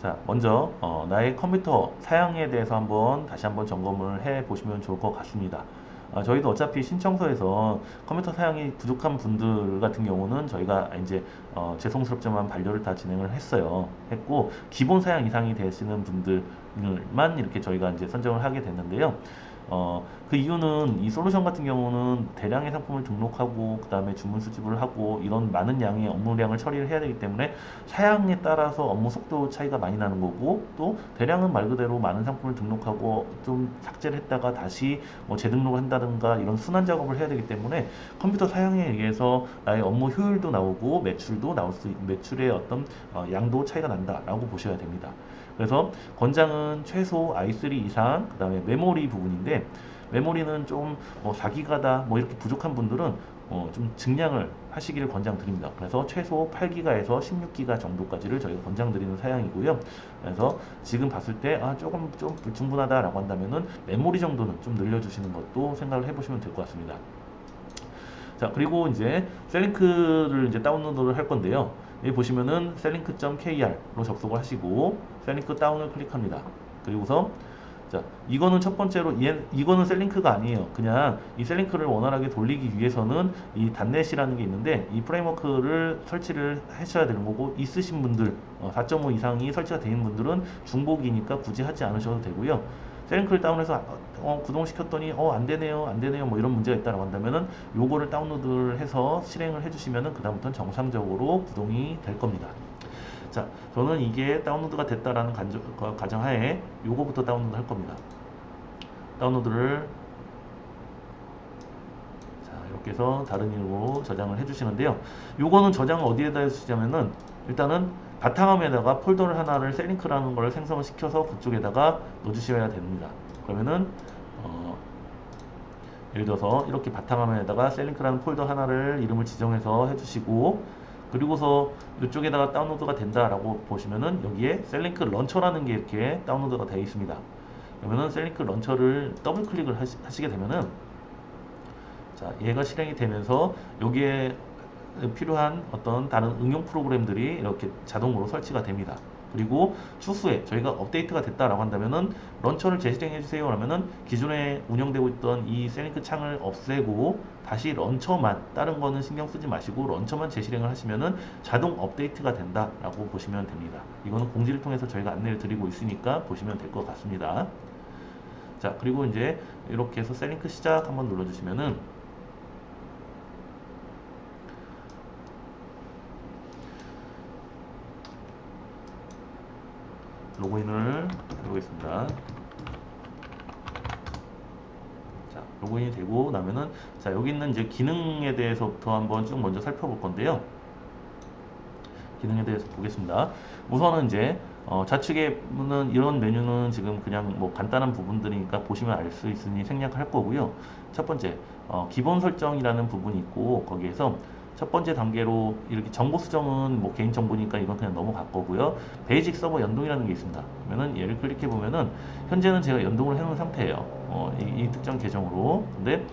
자, 먼저 나의 컴퓨터 사양에 대해서 다시 한번 점검을 해 보시면 좋을 것 같습니다. 저희도 어차피 신청서에서 컴퓨터 사양이 부족한 분들 같은 경우는 저희가 이제 죄송스럽지만 반려를 다 진행을 했고 기본 사양 이상이 되시는 분들만 이렇게 저희가 이제 선정을 하게 됐는데요. 그 이유는 이 솔루션 같은 경우는 대량의 상품을 등록하고 그 다음에 주문 수집을 하고 이런 많은 양의 업무량을 처리를 해야 되기 때문에 사양에 따라서 업무 속도 차이가 많이 나는 거고, 또 대량은 말 그대로 많은 상품을 등록하고 좀 삭제를 했다가 다시 뭐 재등록을 한다든가 이런 순환 작업을 해야 되기 때문에 컴퓨터 사양에 의해서 나의 업무 효율도 나오고 매출도 나올 매출의 어떤 양도 차이가 난다라고 보셔야 됩니다. 그래서 권장은 최소 i3 이상, 그 다음에 메모리 부분인데, 메모리는 좀 4기가다 뭐 이렇게 부족한 분들은 좀 증량을 하시기를 권장드립니다. 그래서 최소 8기가에서 16기가 정도까지를 저희가 권장드리는 사양이고요. 그래서 지금 봤을 때 조금 좀 불충분하다라고 한다면은 메모리 정도는 좀 늘려주시는 것도 생각을 해보시면 될 것 같습니다. 자, 그리고 이제 셀링크를 이제 다운로드를 할 건데요. 여기 보시면은 셀링크.kr로 접속을 하시고 셀링크 다운을 클릭합니다. 그리고서 자, 이거는 첫 번째로 이거는 셀링크가 아니에요. 그냥 이 셀링크를 원활하게 돌리기 위해서는 이 단넷이라는 게 있는데 이 프레임워크를 설치를 하셔야 되는 거고, 있으신 분들 4.5 이상이 설치가 되어 있는 분들은 중복이니까 굳이 하지 않으셔도 되고요. 셀링크를 다운해서 구동시켰더니 안 되네요, 안 되네요, 뭐 이런 문제가 있다고 한다면은 요거를 다운로드를 해서 실행을 해주시면은 그다음부터는 정상적으로 구동이 될 겁니다. 자, 저는 이게 다운로드가 됐다라는 가정하에 요거부터 다운로드 할 겁니다. 다운로드를 자, 이렇게 해서 다른 이름으로 저장을 해주시는데요. 요거는 저장을 어디에다 해주시냐면은 일단은 바탕화면에다가 폴더를 하나를 셀링크라는 걸 생성을 시켜서 그쪽에다가 넣어주셔야 됩니다. 그러면은 예를 들어서 이렇게 바탕화면에다가 셀링크라는 폴더 하나를 이름을 지정해서 해주시고, 그리고서 이쪽에다가 다운로드가 된다라고 보시면은 여기에 셀링크 런처라는 게 이렇게 다운로드가 되어 있습니다. 그러면은 셀링크 런처를 더블 클릭을 하시게 되면은 자, 얘가 실행이 되면서 여기에 필요한 어떤 다른 응용 프로그램들이 이렇게 자동으로 설치가 됩니다. 그리고 추후에 저희가 업데이트가 됐다라고 한다면은 런처를 재실행해 주세요 라면은 기존에 운영되고 있던 이 셀링크 창을 없애고 다시 런처만, 다른 거는 신경 쓰지 마시고 런처만 재실행을 하시면은 자동 업데이트가 된다라고 보시면 됩니다. 이거는 공지를 통해서 저희가 안내를 드리고 있으니까 보시면 될 것 같습니다. 자, 그리고 이제 이렇게 해서 셀링크 시작 한번 눌러주시면은 로그인을 해보겠습니다. 자, 로그인이 되고 나면은 자, 여기 있는 이제 기능에 대해서부터 한번 쭉 먼저 살펴볼 건데요. 기능에 대해서 보겠습니다. 우선은 이제 좌측에는 이런 메뉴는 지금 그냥 뭐 간단한 부분들이니까 보시면 알 수 있으니 생략할 거고요. 첫 번째 기본 설정이라는 부분이 있고, 거기에서 첫 번째 단계로 이렇게 정보 수정은 뭐 개인 정보니까 이건 그냥 넘어갈 거고요. 베이직 서버 연동이라는 게 있습니다. 그러면은 얘를 클릭해 보면은 현재는 제가 연동을 해 놓은 상태예요. 이 특정 계정으로. 근데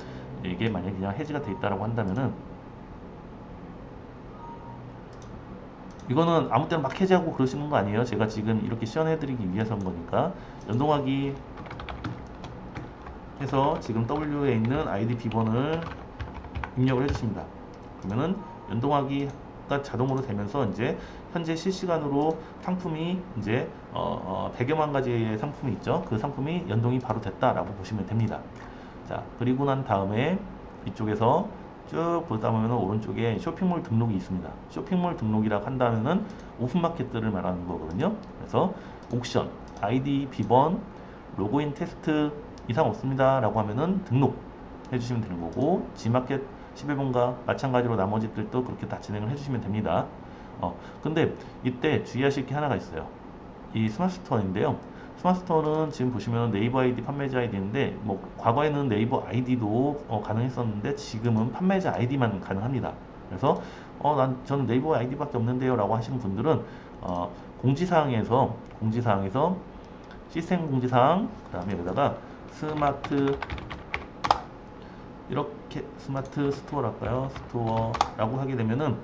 이게 만약에 그냥 해지가 돼 있다라고 한다면은 이거는 아무 때나 막 해제하고 그러시는 거 아니에요. 제가 지금 이렇게 시연해드리기 위해서 한 거니까. 연동하기 해서 지금 W에 있는 아이디 비번을 입력을 해주십니다. 그러면은 연동하기가 자동으로 되면서 이제 현재 실시간으로 상품이 이제 100여만 가지의 상품이 있죠. 그 상품이 연동이 바로 됐다라고 보시면 됩니다. 자, 그리고 난 다음에 이쪽에서 쭉 보다 보면 오른쪽에 쇼핑몰 등록이 있습니다. 쇼핑몰 등록이라고 한다면은 오픈마켓들을 말하는 거거든요. 그래서 옥션, 아이디, 비번, 로그인 테스트 이상 없습니다 라고 하면은 등록 해주시면 되는 거고, G마켓 11번가 마찬가지로 나머지들도 그렇게 다 진행을 해주시면 됩니다. 근데 이때 주의하실 게 하나가 있어요. 이 스마트 스토어인데요. 스마트 스토어는 지금 보시면 네이버 아이디, 판매자 아이디인데 뭐 과거에는 네이버 아이디도 가능했었는데 지금은 판매자 아이디만 가능합니다. 그래서 저는 네이버 아이디밖에 없는데요 라고 하시는 분들은 공지사항에서 시스템 공지사항 그 다음에 여기다가 스마트 이렇게 스마트 스토어랄까요? 스토어라고 하게 되면은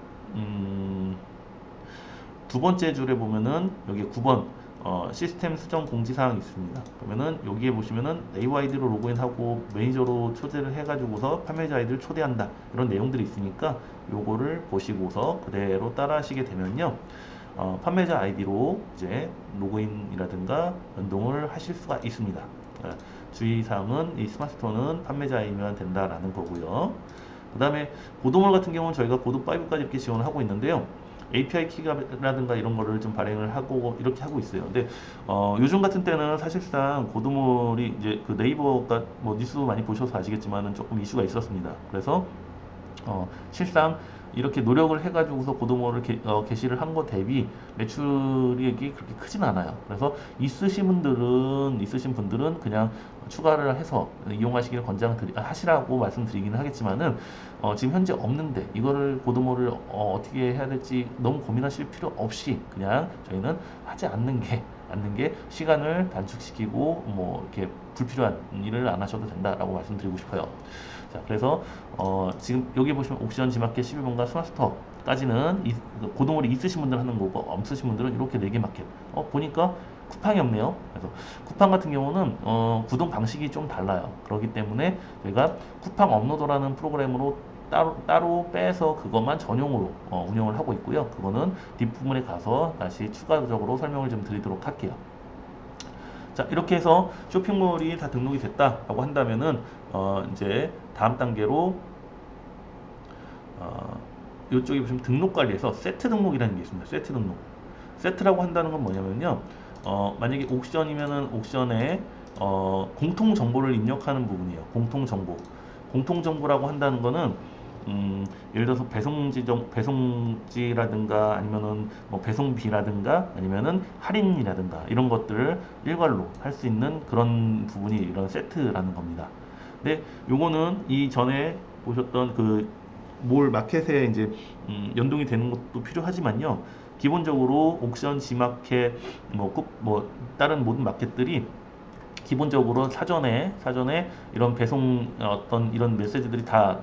두 번째 줄에 보면은 여기 9번 시스템 수정 공지사항이 있습니다. 그러면은 여기에 보시면은 네이버 아이디로 로그인하고 매니저로 초대를 해가지고서 판매자 아이디를 초대한다 이런 내용들이 있으니까 요거를 보시고서 그대로 따라 하시게 되면요, 판매자 아이디로 이제 로그인이라든가 연동을 하실 수가 있습니다. 주의사항은 이 스마트스토어는 판매자 아이디만 된다라는 거고요. 그 다음에 보도몰 같은 경우는 저희가 보도 5까지 이렇게 지원을 하고 있는데요. API 키라든가 이런 거를 좀 발행을 하고 이렇게 하고 있어요. 근데 요즘 같은 때는 사실상 보도몰이 이제 그 네이버가 뭐 뉴스 많이 보셔서 아시겠지만은 조금 이슈가 있었습니다. 그래서 실상 이렇게 노력을 해가지고서 고도모를 게시를 한 거 대비 매출액이 그렇게 크진 않아요. 그래서 있으신 분들은 그냥 추가를 해서 이용하시기를 하시라고 말씀드리기는 하겠지만은 지금 현재 없는데 이거를 고도모를 어떻게 해야 될지 너무 고민하실 필요 없이 그냥 저희는 하지 않는 게 시간을 단축시키고 뭐 이렇게 불필요한 일을 안 하셔도 된다라고 말씀드리고 싶어요. 자, 그래서 지금 여기 보시면 옥션, 지마켓, 12번가, 스마스터까지는 고동물이 있으신 분들 하는 거고 없으신 분들은 이렇게 4개 마켓. 보니까 쿠팡이 없네요. 그래서 쿠팡 같은 경우는 구동 방식이 좀 달라요. 그렇기 때문에 저희가 쿠팡 업로더라는 프로그램으로 따로 빼서 그것만 전용으로 운영을 하고 있고요. 그거는 뒷부분에 가서 다시 추가적으로 설명을 좀 드리도록 할게요. 자, 이렇게 해서 쇼핑몰이 다 등록이 됐다라고 한다면은 이제 다음 단계로 이쪽에 보시면 등록 관리에서 세트 등록이라는 게 있습니다. 세트 등록. 세트라고 한다는 건 뭐냐면요. 만약에 옥션이면은 옥션에 공통 정보를 입력하는 부분이에요. 공통 정보. 공통 정보라고 한다는 거는 예를 들어서 배송지라든가 아니면은 뭐 배송비라든가 아니면은 할인이라든가 이런 것들을 일괄로 할 수 있는 그런 부분이 이런 세트라는 겁니다. 근데 요거는 이 전에 보셨던 그 몰 마켓에 이제 연동이 되는 것도 필요하지만요. 기본적으로 옥션, 지마켓, 뭐 다른 모든 마켓들이 기본적으로 사전에 이런 배송 어떤 이런 메시지들이 다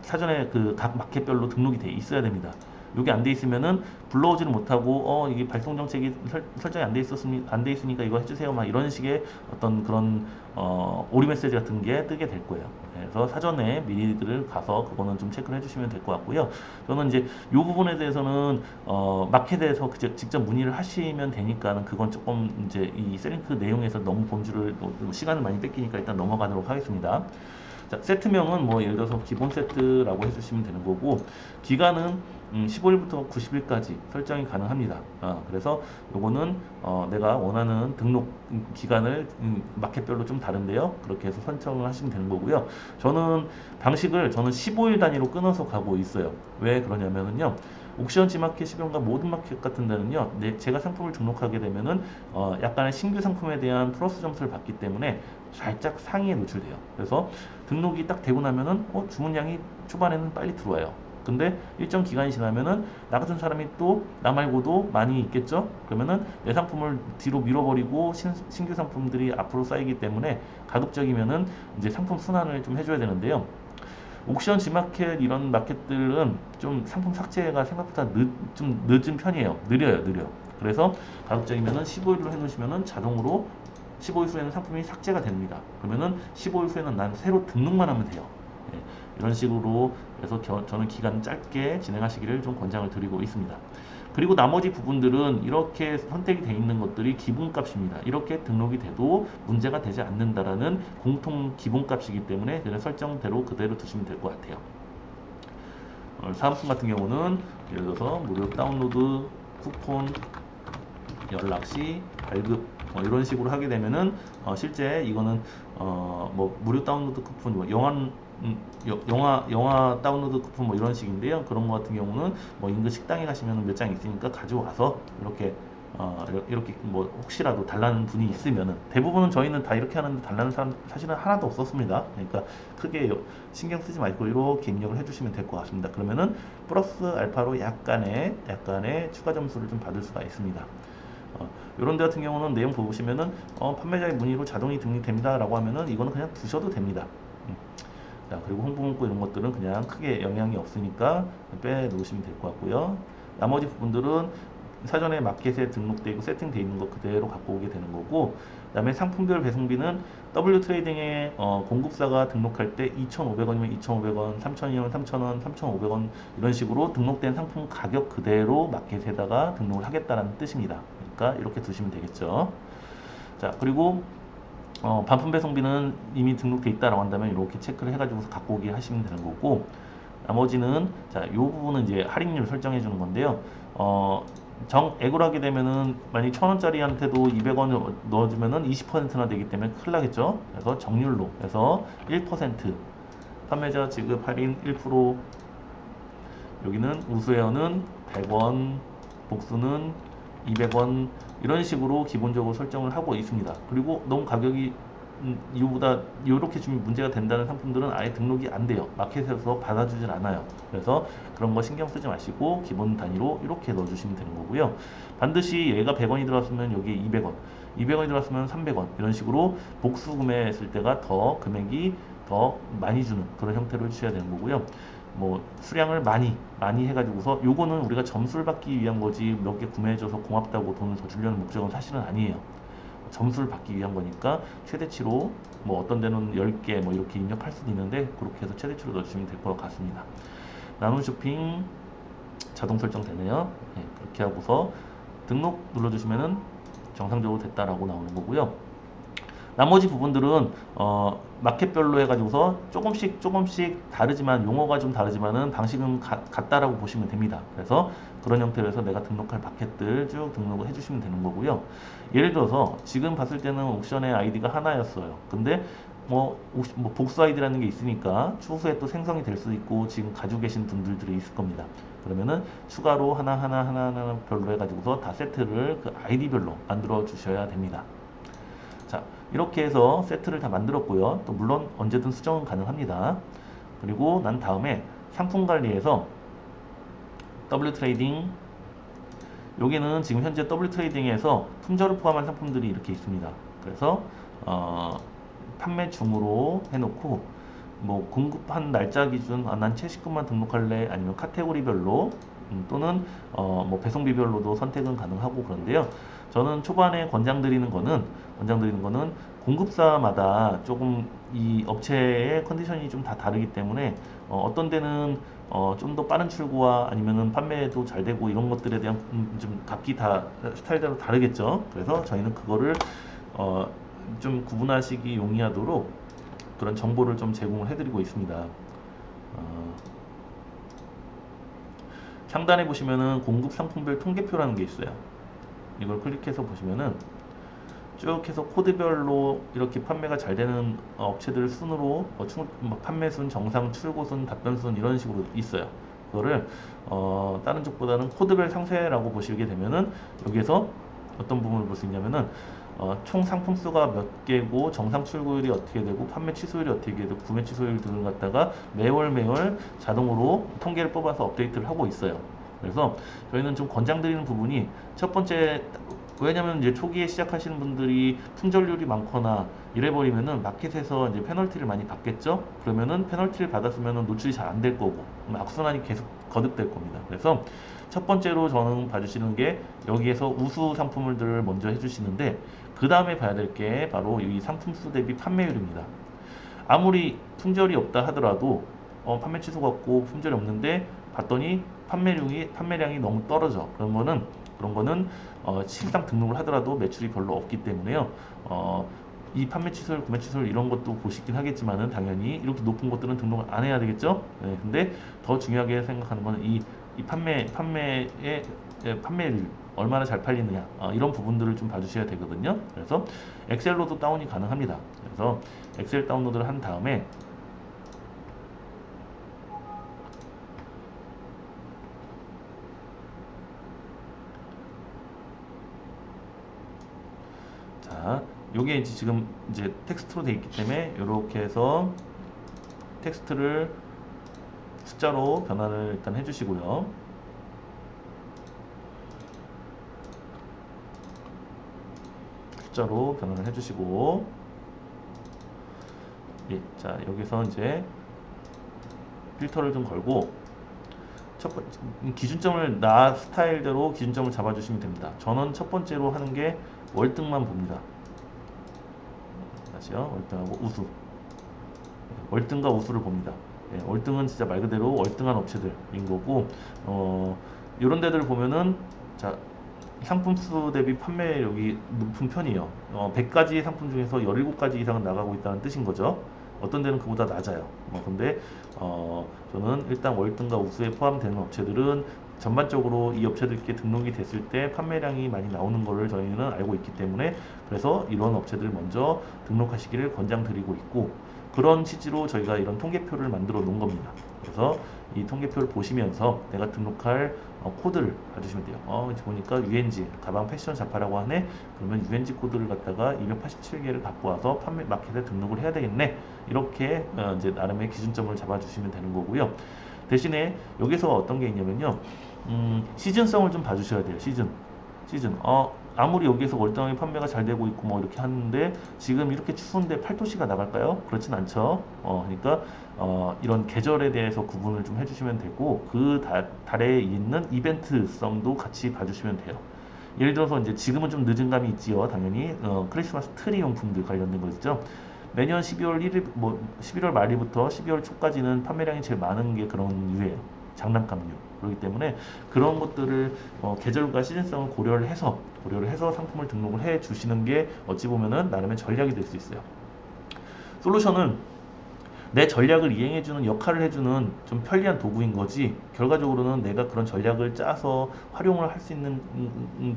사전에 그 각 마켓별로 등록이 돼 있어야 됩니다. 이게 안 돼 있으면은 불러오지를 못하고 이게 발송 정책이 설정이 안 돼 있으니까 이거 해주세요 막 이런 식의 어떤 그런 오류 메시지 같은 게 뜨게 될 거예요. 그래서 사전에 미리들 가서 그거는 좀 체크를 해주시면 될 것 같고요. 저는 이제 이 부분에 대해서는 마켓에서 직접 문의를 하시면 되니까는 그건 조금 이제 이 셀링크 내용에서 너무 본주를 시간을 많이 뺏기니까 일단 넘어가도록 하겠습니다. 자, 세트명은 뭐 예를 들어서 기본 세트라고 해주시면 되는 거고 기간은 15일부터 90일까지 설정이 가능합니다. 그래서 요거는 내가 원하는 등록 기간을 마켓별로 좀 다른데요. 그렇게 해서 선정을 하시면 되는 거고요. 저는 15일 단위로 끊어서 가고 있어요. 왜 그러냐면은요. 옥션, 지마켓, 시병과 모든 마켓 같은 데는요, 제가 상품을 등록하게 되면은 약간의 신규 상품에 대한 플러스 점수를 받기 때문에 살짝 상위에 노출돼요. 그래서 등록이 딱 되고 나면은 주문량이 초반에는 빨리 들어와요. 근데 일정 기간이 지나면은 나 같은 사람이 또 나 말고도 많이 있겠죠? 그러면은 내 상품을 뒤로 밀어버리고 신규 상품들이 앞으로 쌓이기 때문에 가급적이면은 이제 상품 순환을 좀 해줘야 되는데요. 옥션, 지마켓 이런 마켓들은 좀 상품 삭제가 생각보다 좀 늦은 편이에요. 느려. 그래서 가급적이면은 15일로 해놓으시면은 자동으로 15일 후에는 상품이 삭제가 됩니다. 그러면은 15일 후에는 난 새로 등록만 하면 돼요. 예, 이런 식으로 해서 저는 기간 짧게 진행하시기를 좀 권장을 드리고 있습니다. 그리고 나머지 부분들은 이렇게 선택이 되어 있는 것들이 기본값입니다. 이렇게 등록이 돼도 문제가 되지 않는다라는 공통 기본값이기 때문에 그냥 설정대로 그대로 두시면 될 것 같아요. 사은품 같은 경우는 예를 들어서 무료 다운로드, 쿠폰, 연락시, 발급 이런 식으로 하게 되면은 실제 이거는 뭐 무료 다운로드 쿠폰, 뭐 영화 다운로드 쿠폰 뭐 이런 식인데요. 그런 거 같은 경우는 뭐 인근 식당에 가시면 몇 장 있으니까 가져와서 이렇게 뭐 혹시라도 달라는 분이 있으면은 대부분은 저희는 다 이렇게 하는데 달라는 사람 사실은 하나도 없었습니다. 그러니까 크게 신경 쓰지 말고 이렇게 입력을 해주시면 될 것 같습니다. 그러면은 플러스 알파로 약간의 추가 점수를 좀 받을 수가 있습니다. 이런 데 같은 경우는 내용 보시면은 판매자의 문의로 자동이 등록됩니다 라고 하면은 이거는 그냥 두셔도 됩니다. 자, 그리고 홍보 문구 이런 것들은 그냥 크게 영향이 없으니까 빼 놓으시면 될 것 같고요. 나머지 부분들은 사전에 마켓에 등록되어 있고 세팅되어 있는 거 그대로 갖고 오게 되는 거고, 그 다음에 상품별 배송비는 W 트레이딩에 공급사가 등록할 때 2,500원이면 2,500원, 3,000원이면 3,000원, 3,500원 이런 식으로 등록된 상품 가격 그대로 마켓에다가 등록을 하겠다는 뜻입니다. 그러니까 이렇게 두시면 되겠죠. 자, 그리고 반품 배송비는 이미 등록돼 있다라고 한다면 이렇게 체크를 해가지고 갖고 오게 하시면 되는 거고, 나머지는 자, 이 부분은 이제 할인율 설정해 주는 건데요. 정액으로 하게 되면은 만약 1,000원짜리한테도 200원 넣어주면은 20%나 되기 때문에 큰일 나겠죠. 그래서 정률로 해서 1%, 판매자 지급 할인 1%, 여기는 우수에어는 100원, 복수는 200원 이런 식으로 기본적으로 설정을 하고 있습니다. 그리고 너무 가격이 이거보다 이렇게 주면 문제가 된다는 상품들은 아예 등록이 안 돼요. 마켓에서 받아주질 않아요. 그래서 그런 거 신경 쓰지 마시고 기본 단위로 이렇게 넣어주시면 되는 거고요. 반드시 얘가 100원이 들어왔으면 여기에 200원, 200원이 들어왔으면 300원 이런 식으로 복수 구매했을 때가 더 금액이 더 많이 주는 그런 형태로 해주셔야 되는 거고요. 뭐 수량을 많이 해가지고서 요거는 우리가 점수를 받기 위한 거지 몇 개 구매해줘서 고맙다고 돈을 더 주려는 목적은 사실은 아니에요. 점수를 받기 위한 거니까 최대치로 뭐 어떤 데는 10개 뭐 이렇게 입력할 수도 있는데 그렇게 해서 최대치로 넣어주시면 될 것 같습니다. 나눔 쇼핑 자동 설정되네요. 네, 그렇게 하고서 등록 눌러주시면은 정상적으로 됐다라고 나오는 거고요. 나머지 부분들은 마켓별로 해가지고서 조금씩 다르지만 용어가 좀 다르지만은 방식은 같다라고 보시면 됩니다. 그래서 그런 형태로 해서 내가 등록할 마켓들 쭉 등록을 해주시면 되는 거고요. 예를 들어서 지금 봤을 때는 옥션의 아이디가 하나였어요. 근데 뭐 복수 아이디라는 게 있으니까 추후에 또 생성이 될 수도 있고 지금 가지고 계신 분들이 있을 겁니다. 그러면은 추가로 하나 별로 해가지고서 다 세트를 그 아이디별로 만들어 주셔야 됩니다. 자, 이렇게 해서 세트를 다 만들었고요. 또 물론 언제든 수정은 가능합니다. 그리고 난 다음에 상품 관리에서 W 트레이딩, 여기는 지금 현재 W 트레이딩에서 품절을 포함한 상품들이 이렇게 있습니다. 그래서 판매 중으로 해놓고 뭐 공급한 날짜 기준 난 채식금만 등록할래 아니면 카테고리별로 또는 뭐 배송비별로도 선택은 가능하고 그런데요. 저는 초반에 권장드리는 거는 공급사마다 조금 이 업체의 컨디션이 좀 다 다르기 때문에 어떤 데는 좀 더 빠른 출고와 아니면은 판매도 잘 되고 이런 것들에 대한 좀 각기 다 스타일대로 다르겠죠. 그래서 저희는 그거를 좀 구분하시기 용이하도록 그런 정보를 좀 제공을 해드리고 있습니다. 상단에 보시면은 공급 상품별 통계표라는 게 있어요. 이걸 클릭해서 보시면은 쭉 해서 코드별로 이렇게 판매가 잘 되는 업체들 순으로 판매 순, 정상, 출고 순, 답변 순 이런 식으로 있어요. 그거를 다른 쪽보다는 코드별 상세라고 보시게 되면은 여기에서 어떤 부분을 볼 수 있냐면은 총 상품 수가 몇 개고 정상 출고율이 어떻게 되고 판매 취소율이 어떻게 되고 구매 취소율 등을 갖다가 매월 자동으로 통계를 뽑아서 업데이트를 하고 있어요. 그래서 저희는 좀 권장드리는 부분이 첫 번째, 왜냐면 이제 초기에 시작하시는 분들이 품절률이 많거나 이래버리면은 마켓에서 이제 페널티를 많이 받겠죠. 그러면은 페널티를 받았으면은 노출이 잘 안 될 거고 악순환이 계속 거듭될 겁니다. 그래서 첫 번째로 저는 봐주시는 게 여기에서 우수 상품들을 먼저 해주시는데 그 다음에 봐야 될 게 바로 이 상품 수 대비 판매율입니다. 아무리 품절이 없다 하더라도 판매 취소가 없고 품절이 없는데 봤더니 판매량이 너무 떨어져. 그런 거는 실상 등록을 하더라도 매출이 별로 없기 때문에요. 이 판매 취소율, 구매 취소율 이런 것도 보시긴 하겠지만은 당연히 이렇게 높은 것들은 등록을 안 해야 되겠죠. 네, 근데 더 중요하게 생각하는 거는 이 판매율 얼마나 잘 팔리느냐 이런 부분들을 좀 봐주셔야 되거든요. 그래서 엑셀로도 다운이 가능합니다. 그래서 엑셀 다운로드를 한 다음에 자, 요게 이제 지금 이제 텍스트로 되어 있기 때문에 이렇게 해서 텍스트를 숫자로 변환을 일단 해주시고요. 숫자로 변환을 해주시고, 예, 자 여기서 이제 필터를 좀 걸고 첫 번째 기준점을 나 스타일대로 기준점을 잡아주시면 됩니다. 저는 첫 번째로 하는 게 월등만 봅니다. 다시요. 월등하고 우수. 월등과 우수를 봅니다. 예, 월등은 진짜 말 그대로 월등한 업체들인 거고, 이런 데들 보면은 자 상품 수 대비 판매력이 높은 편이에요. 100가지 상품 중에서 17가지 이상은 나가고 있다는 뜻인 거죠. 어떤 데는 그보다 낮아요. 근데 저는 일단 월등과 우수에 포함되는 업체들은 전반적으로 이 업체들께 등록이 됐을 때 판매량이 많이 나오는 것을 저희는 알고 있기 때문에, 그래서 이런 업체들 먼저 등록하시기를 권장드리고 있고, 그런 취지로 저희가 이런 통계표를 만들어 놓은 겁니다. 그래서 이 통계표를 보시면서 내가 등록할 코드를 봐주시면 돼요. 이제 보니까 UNG 가방 패션 자파라고 하네. 그러면 UNG 코드를 갖다가 287개를 갖고 와서 판매 마켓에 등록을 해야 되겠네. 이렇게 이제 나름의 기준점을 잡아주시면 되는 거고요. 대신에 여기서 어떤 게 있냐면요. 시즌성을 좀 봐주셔야 돼요. 시즌. 아무리 여기에서 월등하게 판매가 잘 되고 있고 뭐 이렇게 하는데 지금 이렇게 추운데 팔토시가 나갈까요? 그렇진 않죠. 그러니까 이런 계절에 대해서 구분을 좀 해주시면 되고, 그 달에 있는 이벤트성도 같이 봐주시면 돼요. 예를 들어서 이제 지금은 좀 늦은 감이 있지요. 당연히 크리스마스 트리 용품들 관련된 거죠. 매년 12월 1일 뭐 11월 말일부터 12월 초까지는 판매량이 제일 많은 게 그런 유예요. 장난감류. 그렇기 때문에 그런 것들을 계절과 시즌성을 고려를 해서 상품을 등록을 해 주시는 게 어찌 보면은 나름의 전략이 될 수 있어요. 솔루션은 내 전략을 이행해주는 역할을 해주는 좀 편리한 도구인 거지, 결과적으로는 내가 그런 전략을 짜서 활용을 할 수 있는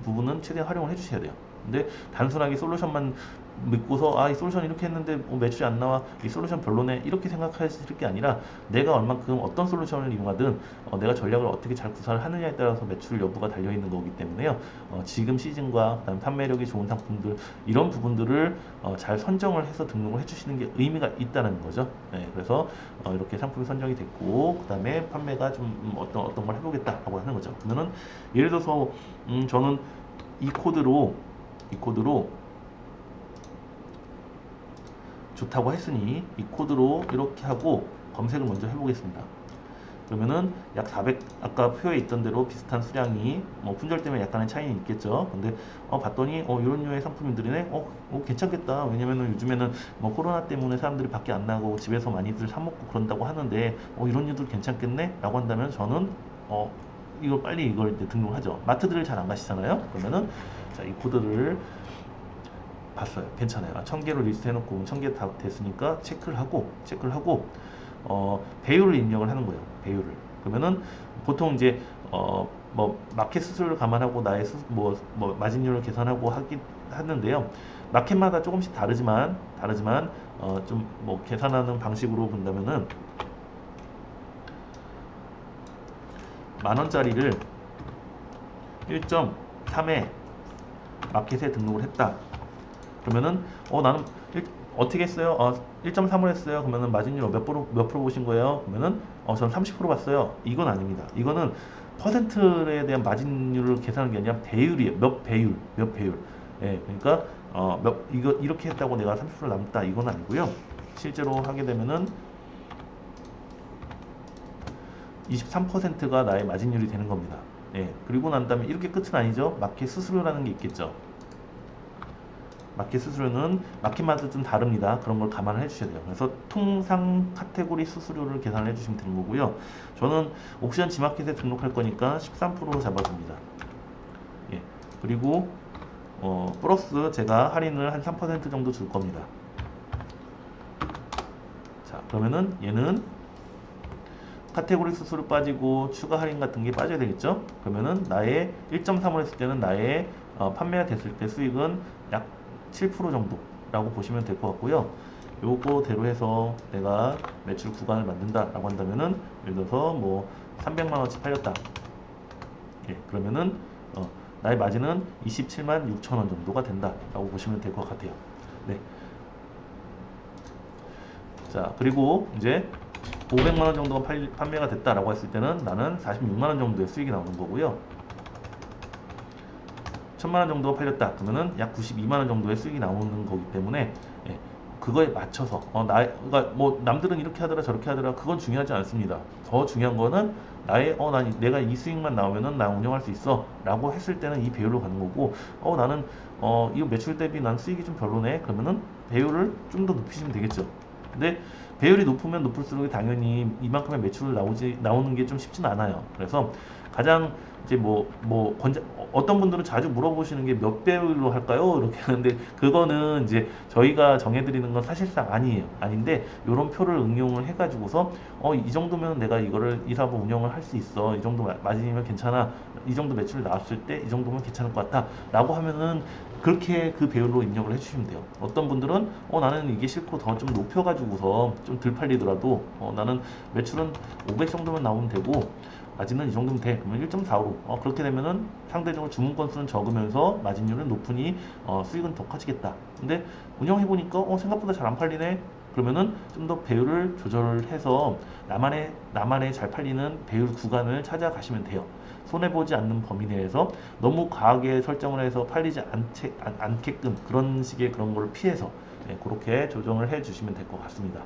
부분은 최대한 활용을 해주셔야 돼요. 근데 단순하게 솔루션만 믿고서 이 솔루션 이렇게 했는데 매출이 안 나와, 이 솔루션 별로네, 이렇게 생각하실 게 아니라 내가 얼만큼 어떤 솔루션을 이용하든 내가 전략을 어떻게 잘 구사를 하느냐에 따라서 매출 여부가 달려 있는 거기 때문에요. 지금 시즌과 그다음 판매력이 좋은 상품들, 이런 부분들을 잘 선정을 해서 등록을 해주시는 게 의미가 있다는 거죠. 네, 그래서 이렇게 상품이 선정이 됐고, 그다음에 판매가 좀 어떤 걸 해보겠다라고 하는 거죠. 그러면은 예를 들어서 저는 이 코드로 좋다고 했으니 이 코드로 이렇게 하고 검색을 먼저 해보겠습니다. 그러면은 약 400, 아까 표에 있던 대로 비슷한 수량이 뭐 품절 때문에 약간의 차이는 있겠죠. 근데 봤더니 이런 류의 상품들이네. 괜찮겠다. 왜냐면은 요즘에는 뭐 코로나 때문에 사람들이 밖에 안 나고 집에서 많이들 사 먹고 그런다고 하는데 이런 류들 괜찮겠네 라고 한다면 저는 이걸 이제 등록하죠. 마트들을 잘 안 가시잖아요. 그러면은 자, 이 코드를 봤어요. 괜찮아요. 1000개로 리스트 해놓고 1000개 다 됐으니까 체크를 하고 배율을 입력을 하는 거예요. 배율을. 그러면은 보통 이제 뭐 마켓 수수료를 감안하고 나의 뭐 마진율을 계산하고 하는데요. 마켓마다 조금씩 다르지만 좀 뭐 계산하는 방식으로 본다면은 10,000원짜리를 1.3에 마켓에 등록을 했다. 그러면은 나는 어떻게 했어요? 1.3을 했어요. 그러면은 마진율 몇 프로 보신 거예요? 그러면은 저는 30% 봤어요. 이건 아닙니다. 이거는 퍼센트에 대한 마진율을 계산하는 게 아니라 배율이에요. 몇 배율. 예, 그러니까 이거 이렇게 했다고 내가 30% 남다, 이건 아니고요. 실제로 하게 되면은 23%가 나의 마진율이 되는 겁니다. 예, 그리고 난 다음에 이렇게 끝은 아니죠. 마켓 수수료라는 게 있겠죠. 마켓 수수료는 마켓마다 좀 다릅니다. 그런 걸 감안을 해주셔야 돼요. 그래서 통상 카테고리 수수료를 계산을 해주시면 되는 거고요. 저는 옥션 지마켓에 등록할 거니까 13%로 잡아줍니다. 예. 그리고 플러스 제가 할인을 한 3% 정도 줄 겁니다. 자, 그러면은 얘는 카테고리 수수료 빠지고 추가 할인 같은 게 빠져야 되겠죠? 그러면은 나의 1.3을 했을 때는 나의 판매가 됐을 때 수익은 약 7% 정도라고 보시면 될 것 같고요. 요거대로 해서 내가 매출 구간을 만든다라고 한다면은, 예를 들어서 뭐 300만 원치 팔렸다. 예, 그러면은 나의 마진은 27만 6천 원 정도가 된다라고 보시면 될 것 같아요. 네. 자, 그리고 이제 500만 원 정도가 판매가 됐다라고 했을 때는 나는 46만 원 정도의 수익이 나오는 거고요. 1000만 원 정도가 팔렸다 그러면은 약 92만 원 정도의 수익이 나오는 거기 때문에, 예, 그거에 맞춰서 그러니까 뭐 남들은 이렇게 하더라 저렇게 하더라 그건 중요하지 않습니다. 더 중요한 거는 난 내가 이 수익만 나오면은 나 운영할 수 있어 라고 했을 때는 이 배율로 가는 거고, 나는 이거 매출 대비 난 수익이 좀 별로네 그러면은 배율을 좀 더 높이시면 되겠죠. 근데 배율이 높으면 높을수록 당연히 이만큼의 매출을 나오는 게 좀 쉽지는 않아요. 그래서 가장 이제 어떤 분들은 자주 물어보시는 게 몇 배율로 할까요? 이렇게 하는데 그거는 이제 저희가 정해드리는 건 사실상 아니에요. 아닌데 이런 표를 응용을 해가지고서 이 정도면 내가 이거를 이 사업을 운영을 할 수 있어. 이 정도 마진이면 괜찮아. 이 정도 매출이 나왔을 때 이 정도면 괜찮을 것 같아. 라고 하면은 그렇게 그 배율로 입력을 해주시면 돼요. 어떤 분들은 나는 이게 싫고 더 좀 높여가지고서 좀 덜 팔리더라도 나는 매출은 500 정도면 나오면 되고 마진은 이 정도면 돼. 그러면 1.45로. 그렇게 되면은 상대적으로 주문 건수는 적으면서 마진율은 높으니 수익은 더 커지겠다. 근데 운영해보니까 생각보다 잘 안 팔리네. 그러면은 좀 더 배율을 조절을 해서 나만의 잘 팔리는 배율 구간을 찾아가시면 돼요. 손해보지 않는 범위 내에서 너무 과하게 설정을 해서 팔리지 않게끔 그런 식의 그런 걸 피해서 그렇게 조정을 해 주시면 될 것 같습니다.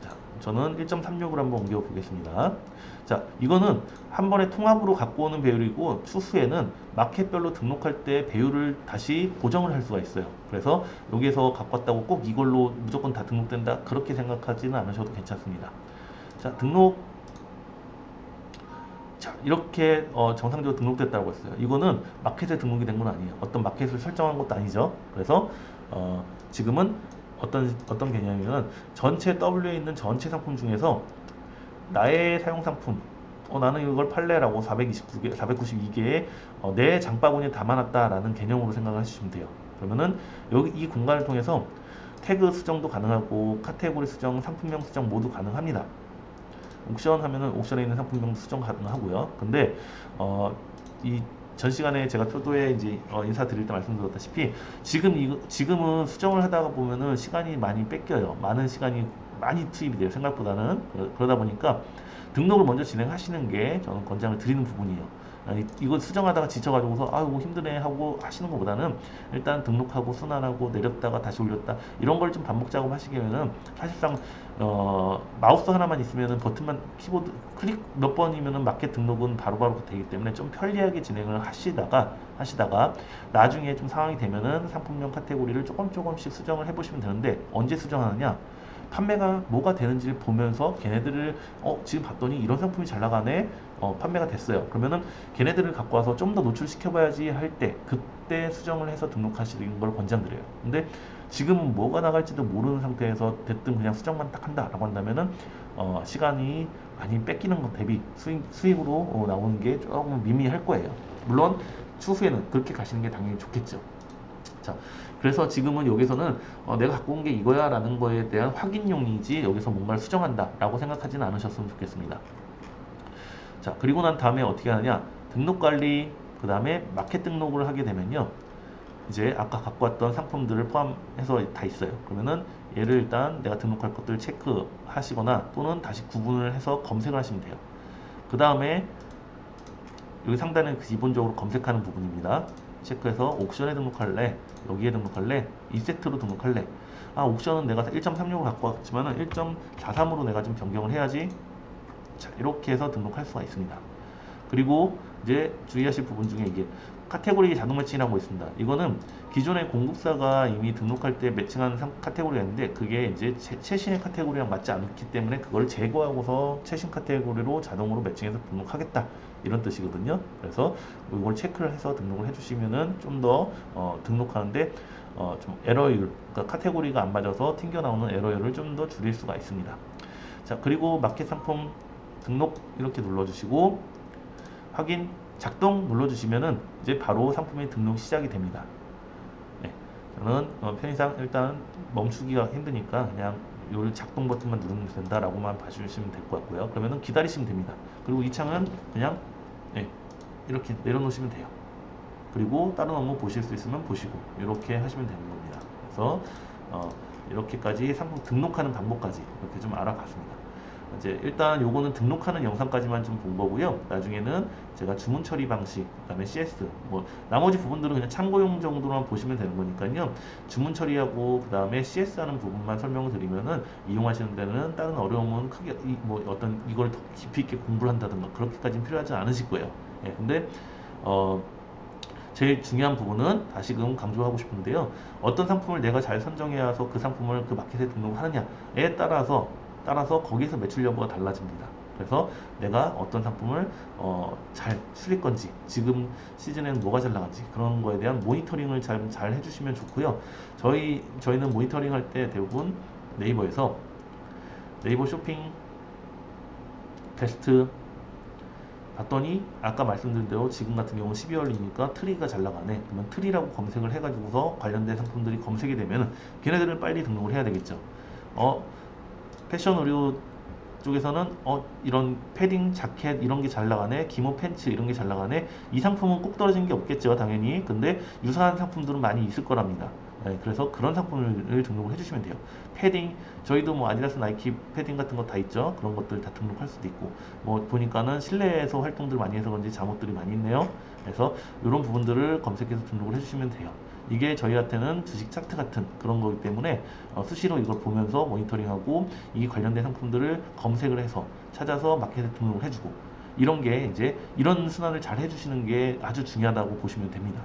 자, 저는 1.36으로 한번 옮겨 보겠습니다. 자, 이거는 한 번에 통합으로 갖고 오는 배율이고 추후에는 마켓별로 등록할 때 배율을 다시 보정을 할 수가 있어요. 그래서 여기에서 갖고 왔다고 꼭 이걸로 무조건 다 등록된다 그렇게 생각하지는 않으셔도 괜찮습니다. 자, 자, 이렇게 정상적으로 등록됐다고 했어요. 이거는 마켓에 등록이 된 건 아니에요. 어떤 마켓을 설정한 것도 아니죠. 그래서 지금은 어떤 개념이면 전체 W에 있는 전체 상품 중에서 나의 사용 상품, 나는 이걸 팔래라고 429개, 492개의 내 장바구니에 담아놨다라는 개념으로 생각하시면 돼요. 그러면은 여기 이 공간을 통해서 태그 수정도 가능하고 카테고리 수정, 상품명 수정 모두 가능합니다. 옥션 하면은 옥션에 있는 상품명 수정 가능하고요. 근데 이 전 시간에 제가 표도에 이제 인사드릴 때 말씀드렸다시피 지금은 수정을 하다가 보면은 시간이 많이 뺏겨요. 많은 시간이 많이 투입이 돼요. 생각보다는 그러다 보니까 등록을 먼저 진행하시는 게 저는 권장을 드리는 부분이에요. 이거 수정하다가 지쳐가지고서 아이고 힘드네 하고 하시는 것보다는 일단 등록하고 순환하고 내렸다가 다시 올렸다 이런 걸 좀 반복 작업하시기에는 사실상 마우스 하나만 있으면은 버튼만 키보드 클릭 몇 번이면은 마켓 등록은 바로바로 되기 때문에 좀 편리하게 진행을 하시다가 나중에 좀 상황이 되면은 상품명 카테고리를 조금씩 수정을 해보시면 되는데 언제 수정하느냐? 판매가 뭐가 되는지를 보면서 걔네들을 지금 봤더니 이런 상품이 잘 나가네. 판매가 됐어요. 그러면은 걔네들을 갖고 와서 좀 더 노출시켜봐야지 할 때 그때 수정을 해서 등록하시는 걸 권장드려요. 근데 지금은 뭐가 나갈지도 모르는 상태에서 됐든 그냥 수정만 딱 한다라고 한다면은 시간이 많이 뺏기는 것 대비 수익으로 나오는 게 조금 미미할 거예요. 물론 추후에는 그렇게 가시는 게 당연히 좋겠죠. 자, 그래서 지금은 여기서는 내가 갖고 온 게 이거야 라는 거에 대한 확인용이지 여기서 뭔가를 수정한다 라고 생각하지는 않으셨으면 좋겠습니다. 자, 그리고 난 다음에 어떻게 하느냐, 등록 관리, 그 다음에 마켓 등록을 하게 되면요, 이제 아까 갖고 왔던 상품들을 포함해서 다 있어요. 그러면은 얘를 일단 내가 등록할 것들 체크하시거나 또는 다시 구분을 해서 검색을 하시면 돼요. 그 다음에 여기 상단은 기본적으로 검색하는 부분입니다. 체크해서 옥션에 등록할래, 여기에 등록할래, 이 세트로 등록할래. 옥션은 내가 1.36을 갖고 왔지만 1.43으로 내가 좀 변경을 해야지. 자, 이렇게 해서 등록할 수가 있습니다. 그리고 이제 주의하실 부분 중에 이게 카테고리 자동 매칭이라고 있습니다. 이거는 기존의 공급사가 이미 등록할 때 매칭한 카테고리가 있는데 그게 이제 최신의 카테고리랑 맞지 않기 때문에 그걸 제거하고서 최신 카테고리로 자동으로 매칭해서 등록하겠다 이런 뜻이거든요. 그래서 이걸 체크를 해서 등록을 해주시면은 좀 더 등록하는데 좀 에러율, 그러니까 카테고리가 안 맞아서 튕겨 나오는 에러율을 좀 더 줄일 수가 있습니다. 자, 그리고 마켓 상품 등록 이렇게 눌러주시고 확인 작동 눌러주시면은 이제 바로 상품이 등록 시작이 됩니다. 네, 저는 편의상 일단 멈추기가 힘드니까 그냥 요 작동 버튼만 누르면 된다라고만 봐주시면 될 것 같고요. 그러면은 기다리시면 됩니다. 그리고 이 창은 그냥 이렇게 내려놓으시면 돼요. 그리고 다른 업무 보실 수 있으면 보시고 이렇게 하시면 되는 겁니다. 그래서 이렇게까지 상품 등록하는 방법까지 이렇게 좀 알아봤습니다. 이제 일단 요거는 등록하는 영상까지만 좀 본 거고요. 나중에는 제가 주문 처리 방식, 그다음에 CS, 뭐 나머지 부분들은 그냥 참고용 정도로만 보시면 되는 거니까요. 주문 처리하고 그다음에 CS 하는 부분만 설명을 드리면은 이용하시는 데는 다른 어려움은 크게 뭐 어떤 이걸 더 깊이 있게 공부를 한다든가 그렇게까지는 필요하지 않으실 거예요. 예, 근데 어 제일 중요한 부분은 다시금 강조하고 싶은데요. 어떤 상품을 내가 잘 선정해야 해서 그 상품을 그 마켓에 등록하느냐에 따라서 거기서 매출 여부가 달라집니다. 그래서 내가 어떤 상품을 잘 수릴 건지, 지금 시즌에는 뭐가 잘 나간지 그런 거에 대한 모니터링을 잘 해주시면 좋고요. 저희는 모니터링 할 때 대부분 네이버에서 네이버 쇼핑 베스트 봤더니 아까 말씀드린 대로 지금 같은 경우는 12월이니까 트리가 잘 나가네. 그러면 트리라고 검색을 해가지고서 관련된 상품들이 검색이 되면 걔네들은 빨리 등록을 해야 되겠죠. 어, 패션 의류 쪽에서는 이런 패딩, 자켓 이런 게 잘 나가네. 기모 팬츠 이런 게 잘 나가네. 이 상품은 꼭 떨어진 게 없겠죠, 당연히. 근데 유사한 상품들은 많이 있을 거랍니다. 네, 그래서 그런 상품을 등록을 해주시면 돼요. 패딩, 저희도 뭐 아디다스, 나이키 패딩 같은 거 다 있죠. 그런 것들 다 등록할 수도 있고. 뭐 보니까는 실내에서 활동들 많이 해서 그런지 잠옷들이 많이 있네요. 그래서 이런 부분들을 검색해서 등록을 해주시면 돼요. 이게 저희한테는 주식 차트 같은 그런 거기 때문에 수시로 이걸 보면서 모니터링하고 이 관련된 상품들을 검색을 해서 찾아서 마켓에 등록을 해주고 이런 게 이제 이런 순환을 잘 해주시는 게 아주 중요하다고 보시면 됩니다.